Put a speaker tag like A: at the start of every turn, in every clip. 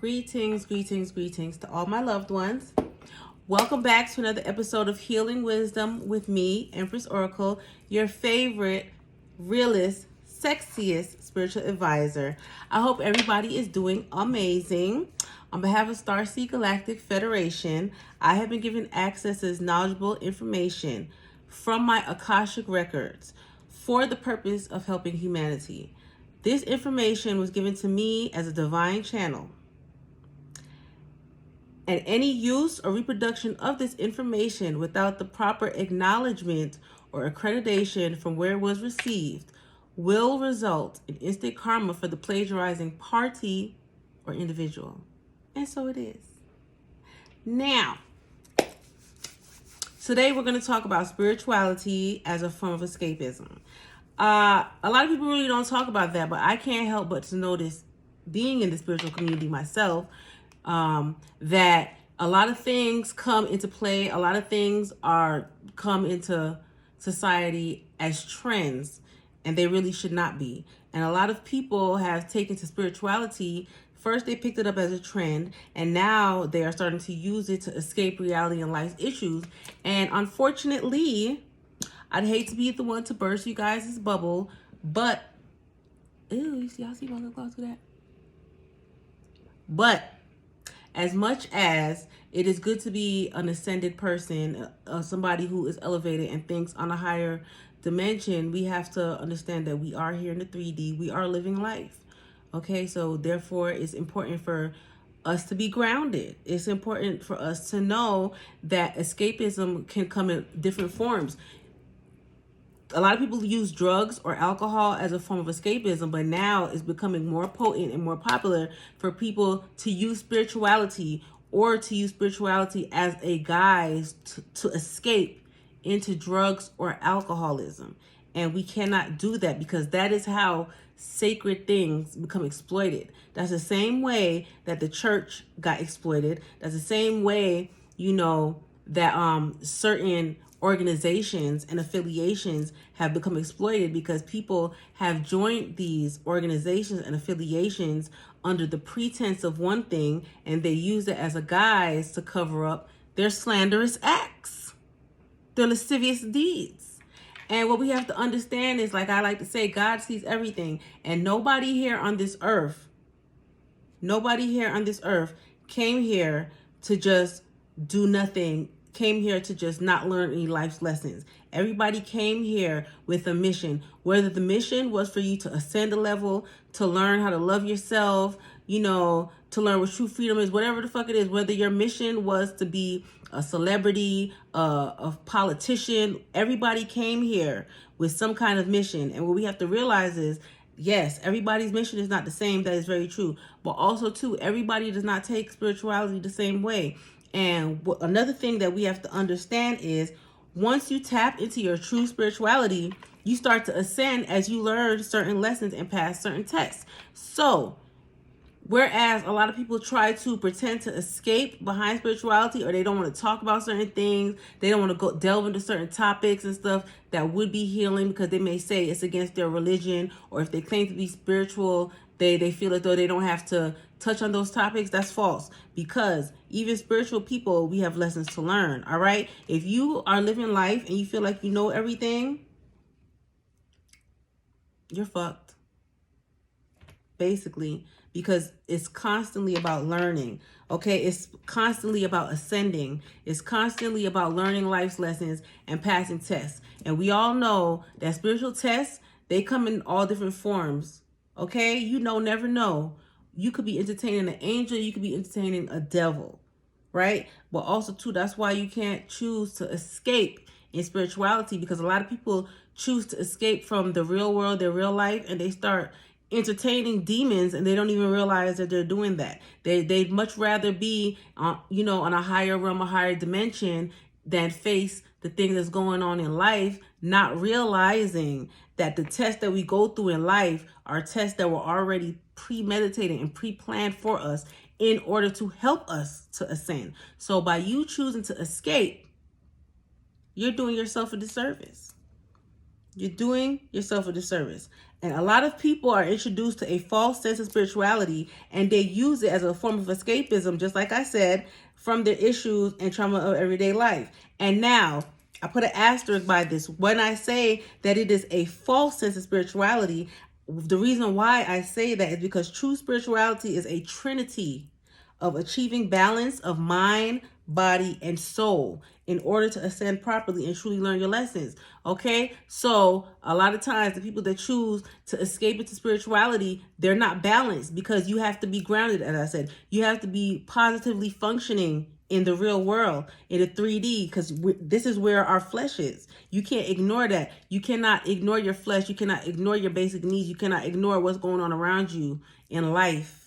A: Greetings to all my loved ones. Welcome back to another episode of Healing Wisdom with me, Empress Oracle, your favorite, realest, sexiest spiritual advisor. I hope everybody is doing amazing. On behalf of Starseed Galactic Federation, I have been given access to this knowledgeable information from my Akashic records for the purpose of helping humanity. This information was given to me as a divine channel. And any use or reproduction of this information without the proper acknowledgement or accreditation from where it was received will result in instant karma for the plagiarizing party or individual. And so it is. Now, today we're going to talk about spirituality as a form of escapism. A lot of people really don't talk about that, but I can't help but to notice, being in the spiritual community myself, that a lot of things come into play. A lot of things come into society as trends, and they really should not be. And a lot of people have taken to spirituality. First, they picked it up as a trend, and now they are starting to use it to escape reality and life's issues. And unfortunately, I'd hate to be the one to burst you guys' bubble, but y'all see my lip gloss with that? But as much as it is good to be an ascended person, somebody who is elevated and thinks on a higher dimension, we have to understand that we are here in the 3D. We are living life. Okay, so therefore it's important for us to be grounded. It's important for us to know that escapism can come in different forms. A lot of people use drugs or alcohol as a form of escapism, but now it's becoming more potent and more popular for people to use spirituality as a guise to escape into drugs or alcoholism. And we cannot do that, because that is how sacred things become exploited. That's the same way that the church got exploited. That's the same way, that certain organizations and affiliations have become exploited, because people have joined these organizations and affiliations under the pretense of one thing, and they use it as a guise to cover up their slanderous acts, their lascivious deeds. And what we have to understand is, like I like to say, God sees everything, and nobody here on this earth came here to just do nothing, came here to just not learn any life's lessons. Everybody came here with a mission, whether the mission was for you to ascend a level, to learn how to love yourself, to learn what true freedom is, whatever the fuck it is, whether your mission was to be a celebrity, a politician. Everybody came here with some kind of mission. And what we have to realize is, yes, everybody's mission is not the same. That is very true. But also, too, everybody does not take spirituality the same way. And another thing that we have to understand is, once you tap into your true spirituality, you start to ascend as you learn certain lessons and pass certain tests. So, whereas a lot of people try to pretend to escape behind spirituality, or they don't want to talk about certain things, they don't want to go delve into certain topics and stuff that would be healing, because they may say it's against their religion, or if they claim to be spiritual, they feel as though they don't have to touch on those topics. That's false, because even spiritual people, we have lessons to learn. All right. If you are living life and you feel like you know everything, you're fucked, basically, because it's constantly about learning. Okay. It's constantly about ascending. It's constantly about learning life's lessons and passing tests. And we all know that spiritual tests, they come in all different forms. Okay. Never know. You could be entertaining an angel. You could be entertaining a devil, right? But also, too, that's why you can't choose to escape in spirituality, because a lot of people choose to escape from the real world, their real life, and they start entertaining demons, and they don't even realize that they're doing that. They'd much rather be, on a higher realm, a higher dimension, than face the thing that's going on in life, not realizing that the tests that we go through in life are tests that were already premeditated and pre-planned for us in order to help us to ascend. So by you choosing to escape, you're doing yourself a disservice. You're doing yourself a disservice. And a lot of people are introduced to a false sense of spirituality, and they use it as a form of escapism, just like I said, from their issues and trauma of everyday life. And now, I put an asterisk by this. When I say that it is a false sense of spirituality, the reason why I say that is because true spirituality is a trinity of achieving balance of mind, body, and soul in order to ascend properly and truly learn your lessons. Okay? So a lot of times the people that choose to escape into spirituality, they're not balanced because you have to be grounded, as I said. You have to be positively functioning in the real world, in the 3D, because this is where our flesh is. You can't ignore that. You cannot ignore your flesh. You cannot ignore your basic needs. You cannot ignore what's going on around you in life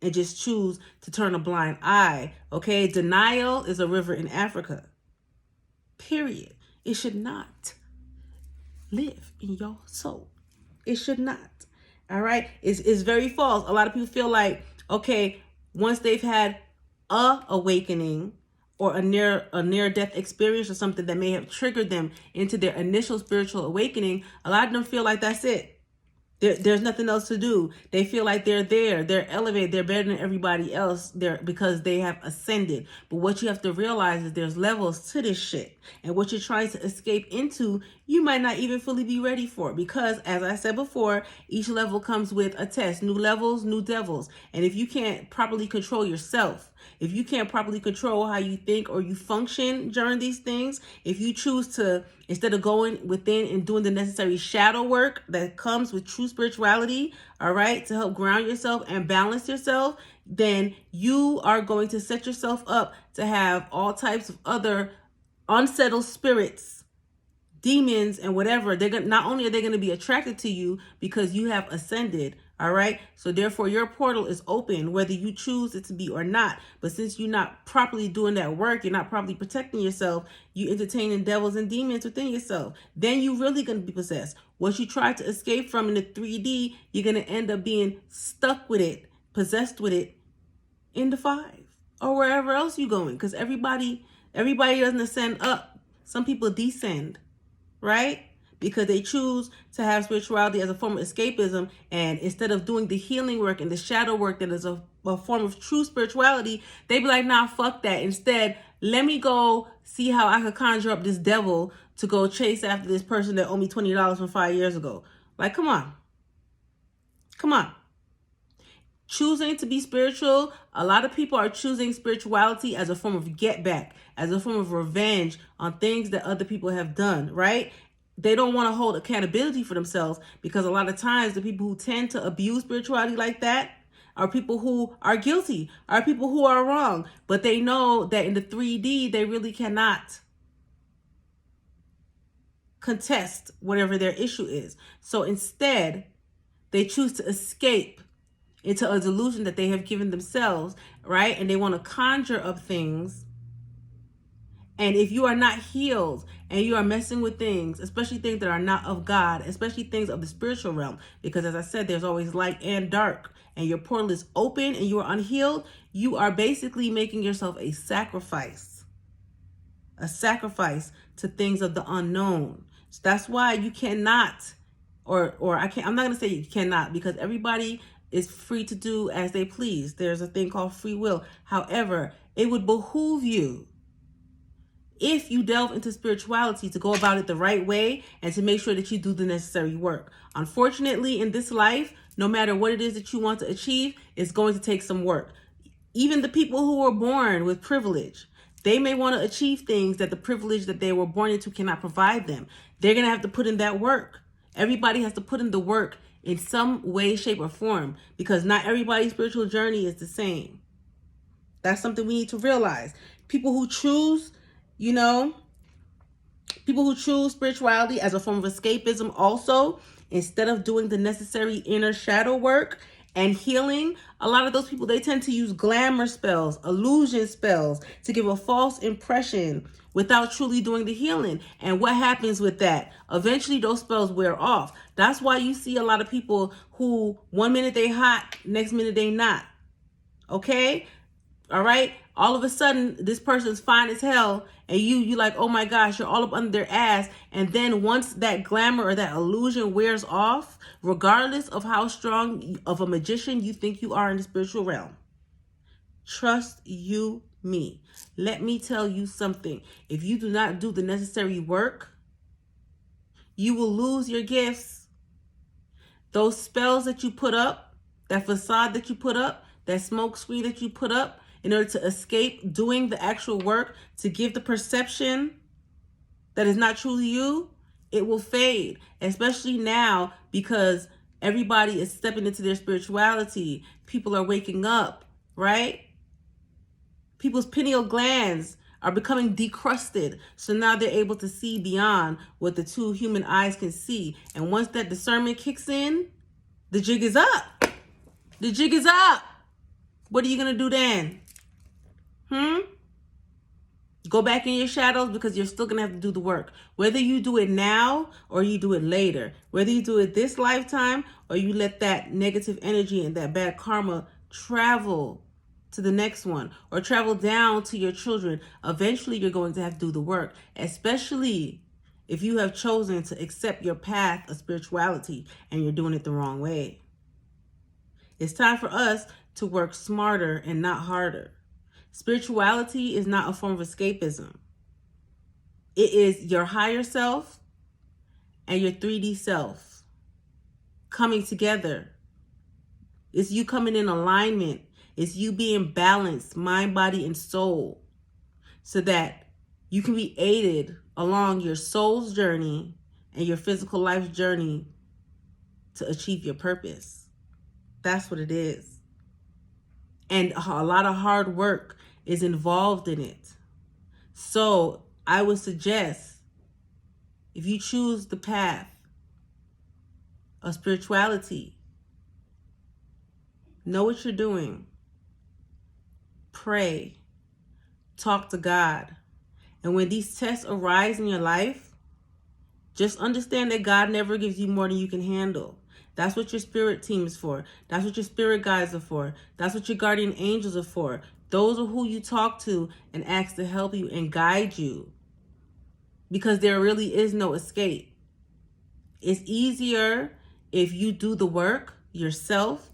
A: and just choose to turn a blind eye. Okay? Denial is a river in Africa. Period. It should not live in your soul. It should not. All right? It's very false. A lot of people feel like, okay, once they've had a awakening or a near death experience or something that may have triggered them into their initial spiritual awakening, a lot of them feel like that's it. There's nothing else to do. They feel like they're there. They're elevated. They're better than everybody else there because they have ascended. But what you have to realize is there's levels to this shit. And what you're trying to escape into, you might not even fully be ready for. Because, as I said before, each level comes with a test. New levels, new devils. And if you can't properly control yourself, if you can't properly control how you think or you function during these things, if you choose to, instead of going within and doing the necessary shadow work that comes with true spirituality, all right, to help ground yourself and balance yourself, then you are going to set yourself up to have all types of other unsettled spirits, demons, and whatever. Not only are they going to be attracted to you because you have ascended, all right? So therefore, your portal is open, whether you choose it to be or not. But since you're not properly doing that work, you're not properly protecting yourself, you entertaining devils and demons within yourself, then you're really going to be possessed. What you try to escape from in the 3D, you're going to end up being stuck with it, possessed with it in the 5 or wherever else you're going. Because everybody doesn't ascend up. Some people descend, right? Because they choose to have spirituality as a form of escapism, and instead of doing the healing work and the shadow work that is a form of true spirituality, they be like, nah, fuck that. Instead, let me go see how I could conjure up this devil to go chase after this person that owed me $20 from 5 years ago. Like, come on. Come on. Choosing to be spiritual, a lot of people are choosing spirituality as a form of get back, as a form of revenge on things that other people have done, right? They don't want to hold accountability for themselves, because a lot of times the people who tend to abuse spirituality like that are people who are guilty, are people who are wrong, but they know that in the 3D, they really cannot contest whatever their issue is. So instead, they choose to escape into a delusion that they have given themselves, right? And they want to conjure up things. And if you are not healed and you are messing with things, especially things that are not of God, especially things of the spiritual realm, because as I said, there's always light and dark, and your portal is open and you are unhealed, you are basically making yourself a sacrifice to things of the unknown. So that's why you cannot, I'm not going to say you cannot, because everybody is free to do as they please. There's a thing called free will. However, it would behoove you, if you delve into spirituality, to go about it the right way and to make sure that you do the necessary work. Unfortunately, in this life, no matter what it is that you want to achieve, it's going to take some work. Even the people who were born with privilege, they may want to achieve things that the privilege that they were born into cannot provide them. They're going to have to put in that work. Everybody has to put in the work in some way, shape, or form, because not everybody's spiritual journey is the same. That's something we need to realize. People who choose spirituality as a form of escapism also, instead of doing the necessary inner shadow work and healing, a lot of those people, they tend to use glamour spells, illusion spells to give a false impression without truly doing the healing. And what happens with that? Eventually those spells wear off. That's why you see a lot of people who 1 minute they hot, next minute they not. Okay? All right? All of a sudden, this person's fine as hell, and you like, oh my gosh, you're all up under their ass. And then once that glamour or that illusion wears off, regardless of how strong of a magician you think you are in the spiritual realm, trust you me. Let me tell you something. If you do not do the necessary work, you will lose your gifts. Those spells that you put up, that facade that you put up, that smoke screen that you put up in order to escape doing the actual work, to give the perception that is not truly you, it will fade. Especially now, because everybody is stepping into their spirituality. People are waking up, right? People's pineal glands are becoming decrusted. So now they're able to see beyond what the two human eyes can see. And once that discernment kicks in, the jig is up. The jig is up. What are you going to do then? Go back in your shadows, because you're still going to have to do the work. Whether you do it now or you do it later. Whether you do it this lifetime or you let that negative energy and that bad karma travel to the next one or travel down to your children. Eventually, you're going to have to do the work, especially if you have chosen to accept your path of spirituality and you're doing it the wrong way. It's time for us to work smarter and not harder. Spirituality is not a form of escapism. It is your higher self and your 3D self coming together. It's you coming in alignment. It's you being balanced, mind, body, and soul, so that you can be aided along your soul's journey and your physical life's journey to achieve your purpose. That's what it is. And a lot of hard work is involved in it. So I would suggest, if you choose the path of spirituality, know what you're doing. Pray. Talk to God. And when these tests arise in your life, just understand that God never gives you more than you can handle. That's what your spirit team is for. That's what your spirit guides are for. That's what your guardian angels are for. Those are who you talk to and ask to help you and guide you. Because there really is no escape. It's easier if you do the work yourself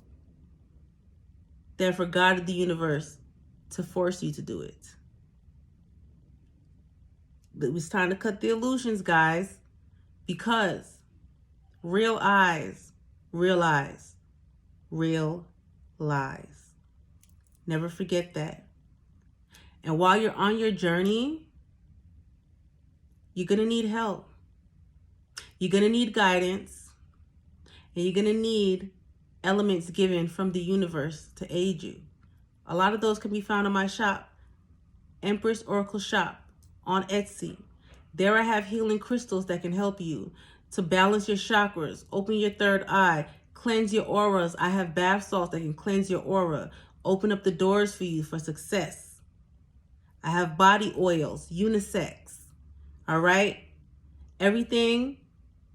A: than for God of the universe to force you to do it. It was time to cut the illusions, guys, because real eyes realize real lies. Never forget that. And while you're on your journey, you're going to need help. You're going to need guidance. And you're going to need elements given from the universe to aid you. A lot of those can be found in my shop, Empress Oracle Shop, on Etsy. There I have healing crystals that can help you to balance your chakras, open your third eye, cleanse your auras. I have bath salts that can cleanse your aura, open up the doors for you for success. I have body oils, unisex. All right? Everything,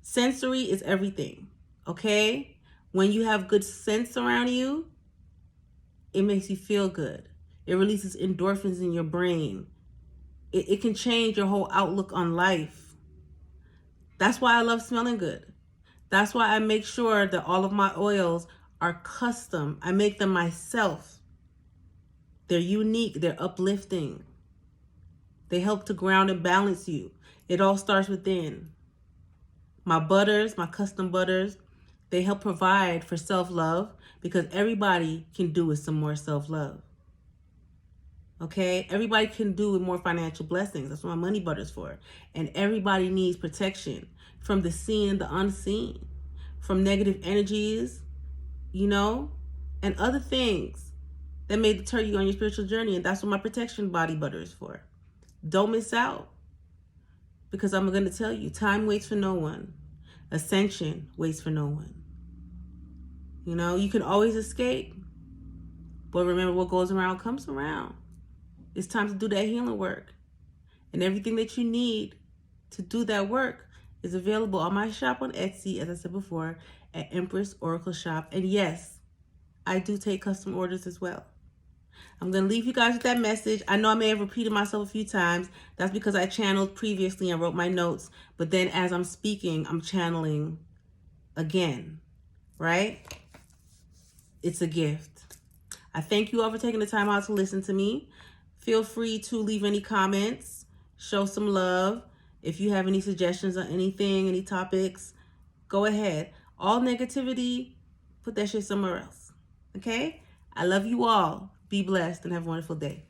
A: sensory is everything. Okay? When you have good sense around you, it makes you feel good. It releases endorphins in your brain. It can change your whole outlook on life. That's why I love smelling good. That's why I make sure that all of my oils are custom. I make them myself. They're unique. They're uplifting. They help to ground and balance you. It all starts within. My butters, my custom butters, they help provide for self-love, because everybody can do with some more self-love. Okay? Everybody can do with more financial blessings. That's what my money butter's for. And everybody needs protection from the seen and the unseen, from negative energies, and other things that may deter you on your spiritual journey. And that's what my protection body butter is for. Don't miss out, because I'm going to tell you, time waits for no one. Ascension waits for no one. You can always escape, but remember, what goes around comes around. It's time to do that healing work. And everything that you need to do that work is available on my shop on Etsy, as I said before, at Empress Oracle Shop. And yes, I do take custom orders as well. I'm going to leave you guys with that message. I know I may have repeated myself a few times. That's because I channeled previously and wrote my notes. But then as I'm speaking, I'm channeling again, right? It's a gift. I thank you all for taking the time out to listen to me. Feel free to leave any comments, show some love. If you have any suggestions on anything, any topics, go ahead. All negativity, put that shit somewhere else. Okay? I love you all. Be blessed and have a wonderful day.